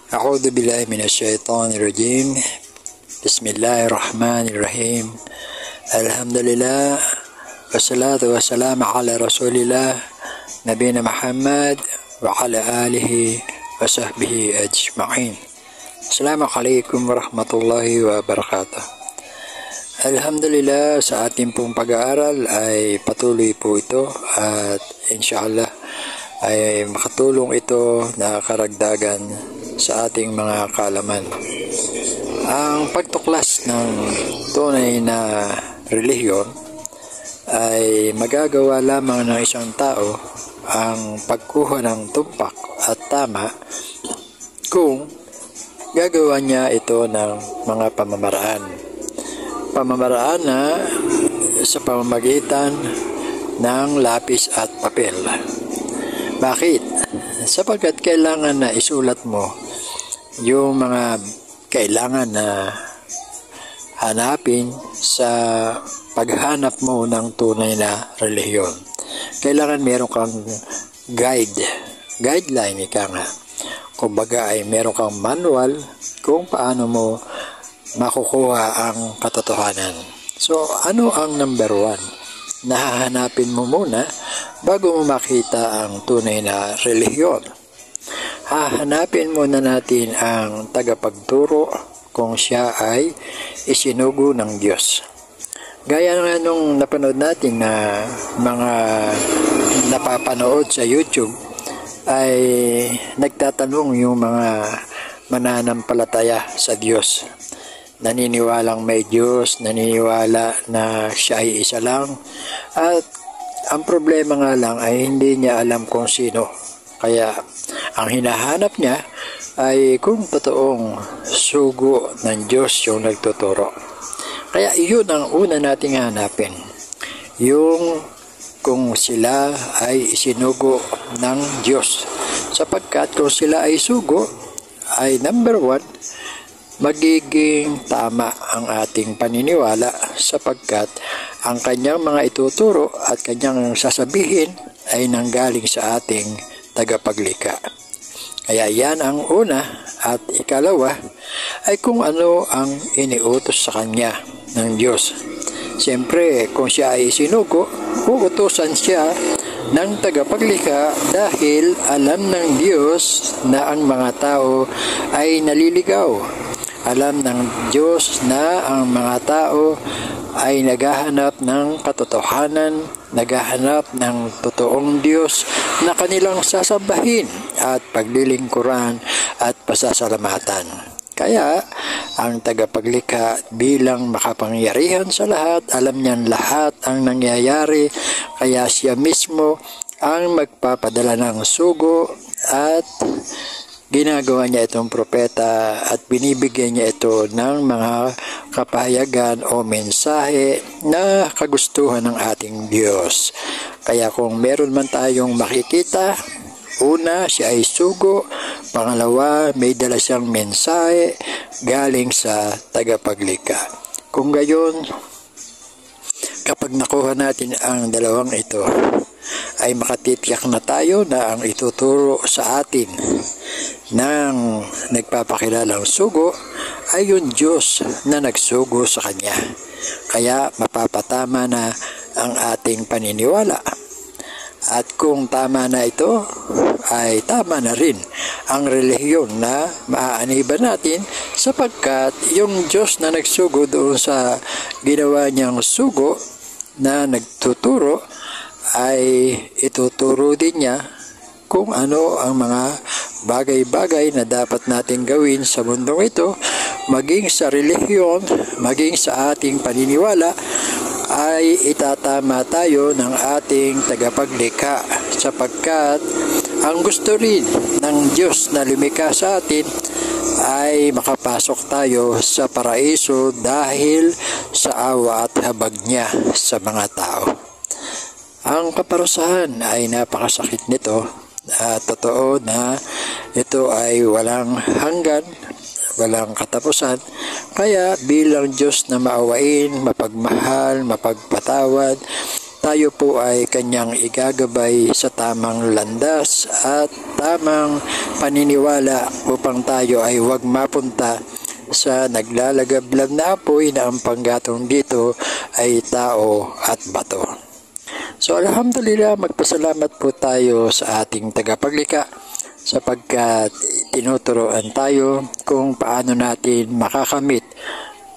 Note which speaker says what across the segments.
Speaker 1: أعوذ بالله من الشيطان الرجيم. بسم الله الرحمن الرحيم. الحمد لله والصلاة والسلام على رسول الله نبينا محمد وعلى آله وصحبه أجمعين. السلام عليكم ورحمة الله وبركاته. Alhamdulillah, sa ating pong pag-aaral ay patuloy po ito at inshallah ay makatulong ito na karagdagan sa ating mga kaalaman. Ang pagtuklas ng tunay na relihiyon ay magagawa lamang ng isang tao ang pagkuha ng tumpak at tama kung gagawa niya ito ng mga pamamaraan na sa pamamagitan ng lapis at papel. Bakit? Sapagkat kailangan na isulat mo yung mga kailangan na hanapin sa paghanap mo ng tunay na relihiyon. Kailangan meron kang guideline ika nga. Kumbaga ay meron kang manual kung paano mo makukuha ang katotohanan. So, ano ang number 1? Nahahanapin mo muna bago mo makita ang tunay na relihiyon. Hahanapin muna natin ang tagapagturo kung siya ay isinugo ng Diyos. Gaya nga nung napanood natin na mga napapanood sa YouTube ay nagtatanong yung mga mananampalataya sa Diyos. Naniniwalang may Diyos, naniniwala na siya ay isa lang, at ang problema nga lang ay hindi niya alam kung sino. Kaya ang hinahanap niya ay kung totoong sugo ng Diyos yung nagtuturo. Kaya iyon ang una nating hanapin, yung kung sila ay isinugo ng Diyos. Sapagkat kung sila ay sugo, ay number 1, magiging tama ang ating paniniwala sapagkat ang kanyang mga ituturo at kanyang sasabihin ay nanggaling sa ating tagapaglikha. Kaya yan ang una, at ikalawa ay kung ano ang iniutos sa kanya ng Diyos. Siyempre, kung siya ay isinugo, uutusan siya ng tagapaglikha dahil alam ng Diyos na ang mga tao ay naliligaw. Alam ng Diyos na ang mga tao ay naghahanap ng katotohanan, naghahanap ng totoong Diyos na kanilang sasambahin at paglilingkuran at pasasalamatan. Kaya, ang tagapaglikha bilang makapangyarihan sa lahat, alam niyan lahat ang nangyayari, kaya siya mismo ang magpapadala ng sugo at ginagawa niya itong propeta at binibigyan niya ito ng mga kapahayagan o mensahe na kagustuhan ng ating Diyos. Kaya kung meron man tayong makikita, una, siya ay sugo. Pangalawa, may dala siyang mensahe galing sa tagapaglikha. Kung gayon, kapag nakuha natin ang dalawang ito, ay makatitiyak na tayo na ang ituturo sa atin ng nagpapakilalang sugo ay yung Diyos na nagsugo sa Kanya. Kaya mapapatama na ang ating paniniwala. At kung tama na ito, ay tama na rin ang relihiyon na maaaniban natin sapagkat yung Diyos na nagsugo doon sa ginawa niyang sugo na nagtuturo ay ituturo din niya kung ano ang mga bagay-bagay na dapat natin gawin sa mundong ito, maging sa relihiyon, maging sa ating paniniwala, ay itatama tayo ng ating tagapaglikha sapagkat ang gusto rin ng Diyos na lumikha sa atin ay makapasok tayo sa paraiso dahil sa awa at habag niya sa mga tao. Ang kaparusahan ay napakasakit nito. Totoo na ito ay walang hanggan, walang katapusan. Kaya bilang Diyos na maawain, mapagmahal, mapagpatawad, tayo po ay kanyang igagabay sa tamang landas at tamang paniniwala upang tayo ay huwag mapunta sa naglalagablab na apoy na ang panggatong dito ay tao at bato. So alhamdulillah, magpasalamat po tayo sa ating tagapaglikha sapagkat tinuturoan tayo kung paano natin makakamit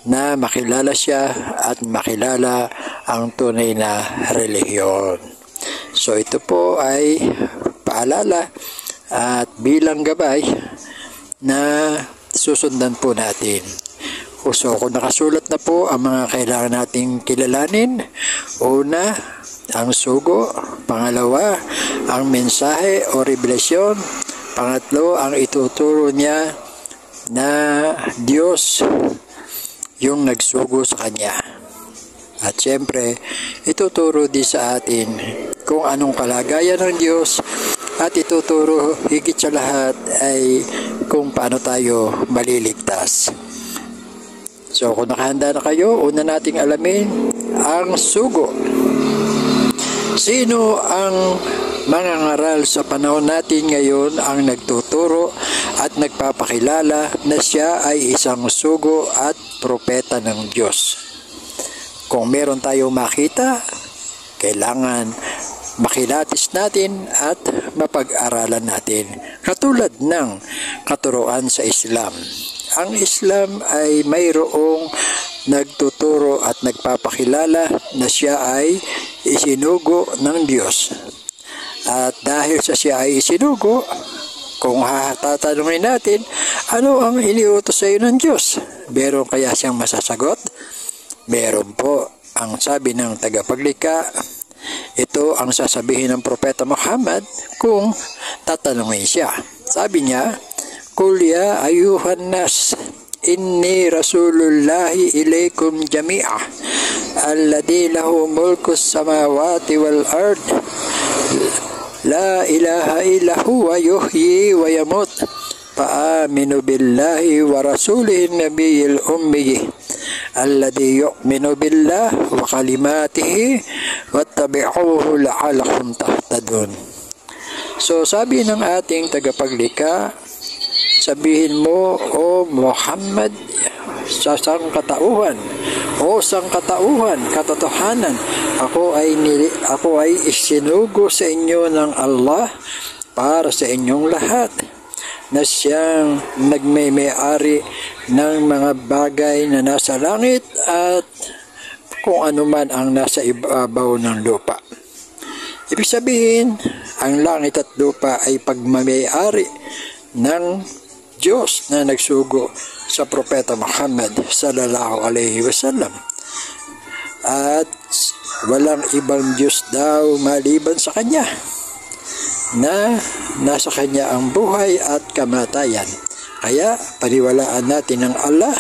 Speaker 1: na makilala siya at makilala ang tunay na relihiyon. So ito po ay paalala at bilang gabay na susundan po natin. So kung nakasulat na po ang mga kailangan nating kilalanin, una, ang sugo, pangalawa, ang mensahe o revelasyon, pangatlo, ang ituturo niya na Diyos yung nagsugo sa kanya. At siyempre, ituturo din sa atin kung anong kalagayan ng Diyos at ituturo higit sa lahat ay kung paano tayo maliligtas. So kung nakahanda na kayo, una nating alamin ang sugo. Sino ang mga ngaral sa panahon natin ngayon ang nagtuturo at nagpapakilala na siya ay isang sugo at propeta ng Diyos? Kung meron tayong makita, kailangan makilatis natin at mapag-aralan natin. Katulad ng katuruan sa Islam. Ang Islam ay mayroong nagtuturo at nagpapakilala na siya ay isinugo ng Diyos. At dahil sa siya ay isinugo, kung tatanungin natin, ano ang iniutos sa iyo ng Diyos? Meron kaya siyang masasagot? Meron po. Ang sabi ng tagapaglikha, ito ang sasabihin ng Propeta Muhammad kung tatanungin siya. Sabi niya, Qul ya ayuhan nas, inni rasulullahi ilaykum jami'a, alladhi lahu mulku samawati wal ard, la ilaha illa huwa yuhyi wa yamut, fa'aminu billahi wa rasulihi nabiyil ummi, alladhi yu'minu billah wa kalimatihi wattabi'uhu la'alakum tahtadun. So sabi ng ating tagapaglikha, sabihin mo, O Muhammad, sa sangkatauhan, o sangkatauhan, katotohanan, ako ay isinugo sa inyo ng Allah para sa inyong lahat, na siyang nagmay-ari ng mga bagay na nasa langit at kung anuman ang nasa ibabaw ng lupa. Ibig sabihin, ang langit at lupa ay pagmamay-ari ng Diyos na nagsugo sa Propeta Muhammad sallallahu alaihi wasallam. At walang ibang Diyos daw maliban sa Kanya, na nasa Kanya ang buhay at kamatayan. Kaya paniwalaan natin ang Allah,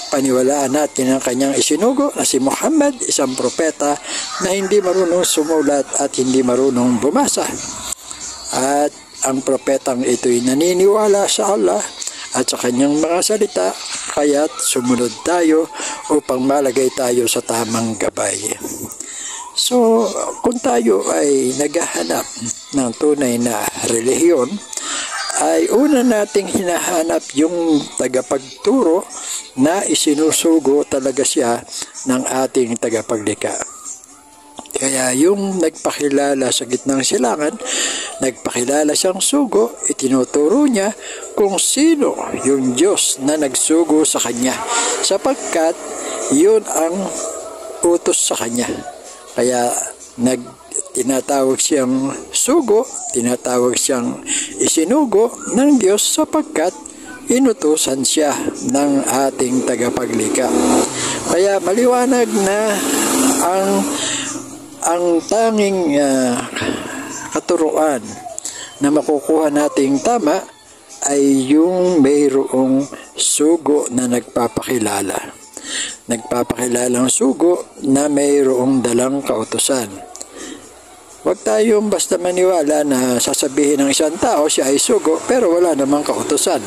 Speaker 1: paniwalaan natin ang Kanyang isinugo na si Muhammad, isang propeta na hindi marunong sumulat at hindi marunong bumasa. At ang propetang ito'y naniniwala sa Allah at sa Kanyang mga salita, kaya't sumunod tayo upang malagay tayo sa tamang gabay. So, kung tayo ay naghahanap ng tunay na relihiyon, ay una nating hinahanap yung tagapagturo na isinusugo talaga siya ng ating tagapaglikha. Kaya yung nagpakilala sa gitnang silangan, nagpakilala siyang sugo, itinuturo niya kung sino yung Diyos na nagsugo sa kanya, sapagkat yun ang utos sa kanya. Kaya tinatawag siyang sugo, tinatawag siyang isinugo ng Diyos sapagkat inutusan siya ng ating tagapaglikha. Kaya maliwanag na ang tanging katuruan na makukuha nating tama ay yung mayroong sugo na nagpapakilalang sugo na mayroong dalang kautusan. Huwag tayong basta maniwala na sasabihin ng isang tao siya ay sugo pero wala namang kautusan,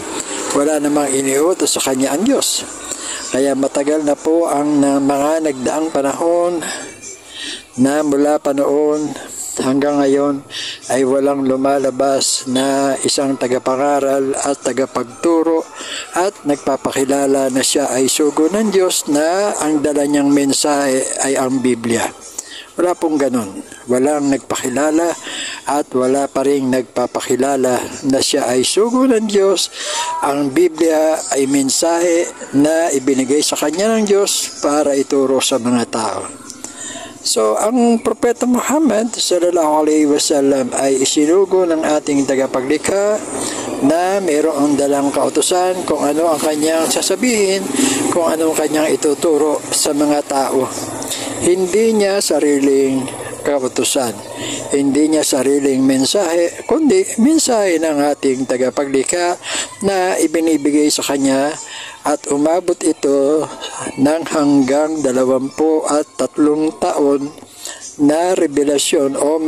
Speaker 1: wala namang iniutos sa kanya ang Diyos. Kaya matagal na po ang mga nagdaang panahon na mula pa noon hanggang ngayon ay walang lumalabas na isang tagapangaral at tagapagturo at nagpapakilala na siya ay sugo ng Diyos na ang dala niyang mensahe ay ang Biblia. Wala pong ganun. Walang nagpakilala at wala pa rin nagpapakilala na siya ay sugo ng Diyos. Ang Biblia ay mensahe na ibinigay sa kanya ng Diyos para ituro sa mga tao. So, ang Propeta Muhammad sallallahu alaihi wasallam ay isinugo ng ating tagapaglikha na mayroong dalang kautusan kung ano ang kanyang sasabihin, kung ano ang kanyang ituturo sa mga tao. Hindi niya sariling kautusan, hindi niya sariling mensahe, kundi mensahe ng ating tagapaglikha na ibinibigay sa kanya at umabot ito ng hanggang 23 taon na revelasyon o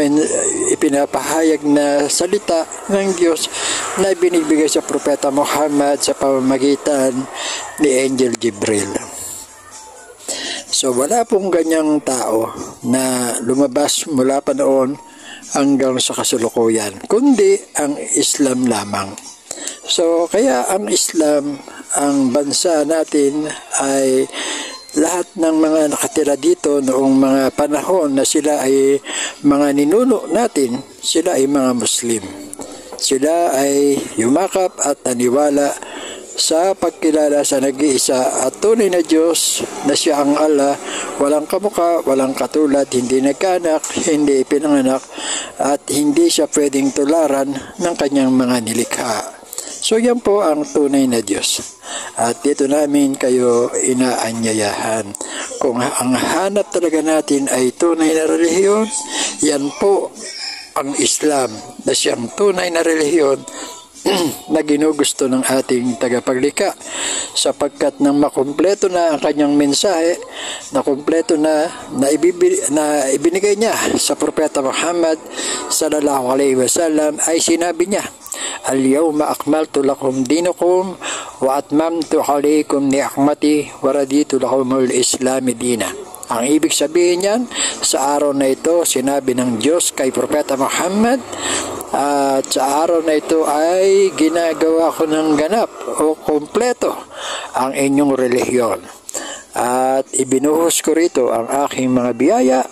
Speaker 1: ipinapahayag na salita ng Diyos na ibinibigay sa Propeta Muhammad sa pamamagitan ni Angel Jibril. So wala pong ganyang tao na lumabas mula pa noon hanggang sa kasulukuyan, kundi ang Islam lamang. So kaya ang Islam, ang bansa natin ay lahat ng mga nakatira dito noong mga panahon na sila ay mga ninuno natin, sila ay mga Muslim. Sila ay yumakap at naniwala sa pagkilala sa nag-iisa at tunay na Diyos na siya ang Allah, walang kamuka, walang katulad, hindi nagkaanak, hindi ipinanganak, at hindi siya pwedeng tularan ng kanyang mga nilikha. So yan po ang tunay na Diyos. At dito namin kayo inaanyayahan. Kung ang hanap talaga natin ay tunay na relihiyon, yan po ang Islam na siyang tunay na relihiyon na ginugusto ng ating tagapaglikha, sapagkat nang makumpleto na ang kanyang mensahe, na kumpleto na ibinigay niya sa Propeta Muhammad sallallahu alaihi wasallam, ay sinabi niya, "Al-yawma akmaltu lakum dinakum wa atmamtu alaykum ni'mati wa raditu lakumul Islam dina." Ang ibig sabihin niyan, sa araw na ito, sinabi ng Diyos kay Propeta Muhammad, at sa araw na ito ay ginagawa ko ng ganap o kompleto ang inyong relihiyon. At ibinuhos ko rito ang aking mga biyaya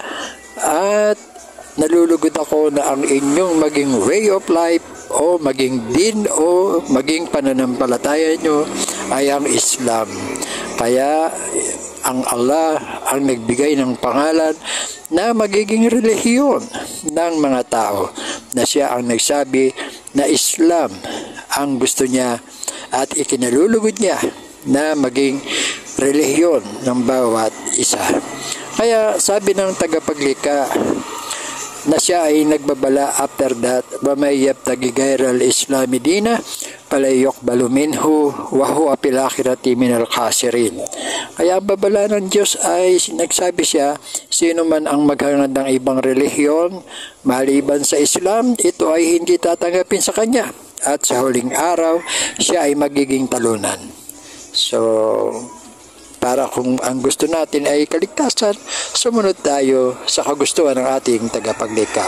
Speaker 1: at nalulugod ako na ang inyong maging way of life o maging din o maging pananampalataya nyo ay ang Islam. Kaya ang Allah ang nagbigay ng pangalan na magiging relihiyon ng mga tao, na siya ang nagsabi na Islam ang gusto niya at ikinalulugod niya na maging relihiyon ng bawat isa. Kaya sabi ng tagapaglikha na siya ay nagbabala after that, وَمَنْ يَبْتَغِ غَيْرَ الْإِسْلَامِ دِينًا فَلَا يُقْبَلُ مِنْهُ وَهُوَ فِي الْآخِرَةِ مِنَ الْخَاسِرِينَ. Kaya ang babala ng Diyos ay nagsabi siya, sino man ang maghangad ng ibang relihiyon maliban sa Islam, ito ay hindi tatanggapin sa kanya, at sa huling araw siya ay magiging talunan. So para kung ang gusto natin ay kaligtasan, sumunod tayo sa kagustuhan ng ating tagapaglikha.